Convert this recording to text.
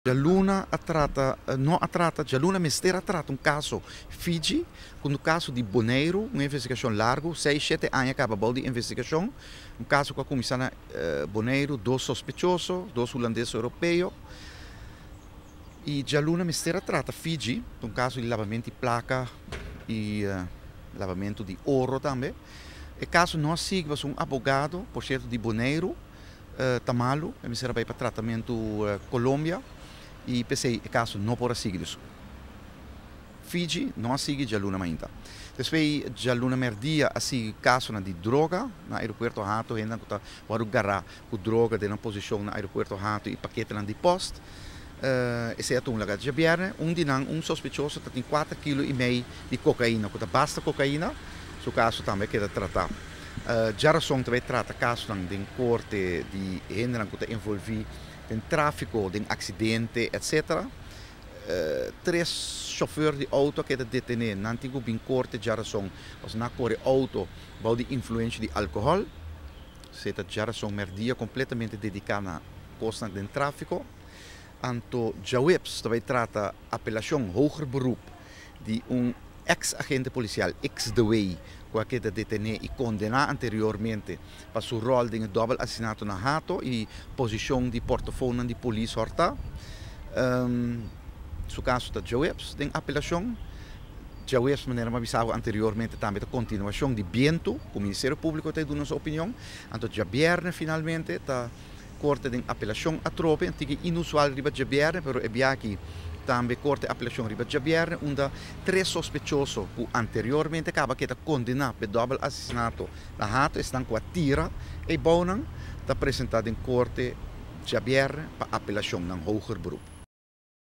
Jaluna não atrata, Jaluna Mistera trata um caso Fiji, com o caso de Boneiro, uma investigação larga, 6, 7 anos acaba de investigação, um caso com a comissão Boneiro, 2 sospechosos, 2 holandeses europeus, e Jaluna Mistera trata Fiji, um caso de lavamento de placa e lavamento de ouro também. O caso não sigue um advogado, por certo, de Boneiro, Tamalo, Mistera vai para tratamento Colômbia, e pensei, o caso não pode seguir isso. Fiji não sigue Jaluna ainda. Depois, Jaluna merdia a seguir caso de droga no aeroporto Hato, ainda que o garra com droga de uma posição no aeroporto Hato e paquete de post. Esse é um lugar de Jabierne, um sospechoso que tem 4,5 kg de cocaína, que basta cocaína, o caso também queda tratar. Jarason também trata caso de corte de gênero que envolve em tráfico, em acidente, etc. 3 chauffeurs de auto que detenen, na antigo bem corte Jarason, os na corre auto, bau de influência de álcool, se Jarason merdia completamente dedicada à costa de tráfico. Anto Jaweps também trata apelação hoger beroep de ex-agente policial, ex-DWI, que detene e condenar anteriormente para seu rol de double assassinato na Hato e posição de portafone de polícia horta. No caso da Jaweps, tem apelação. Jaweps, maneira me avisava anteriormente também da continuação de Biento, o Ministério Público tem dado sua opinião. Anto Jabierne, finalmente, está corte de apelação a tropa, antiga inusual riba Jabierne, pero é aqui também corte apelação riba Jabierne, onde 3 sospechosos que anteriormente acaba que condenado por double assassinato na Hato, estão com a tira e Bonan está apresentado em corte Jabierne para apelação ng hoger beroep.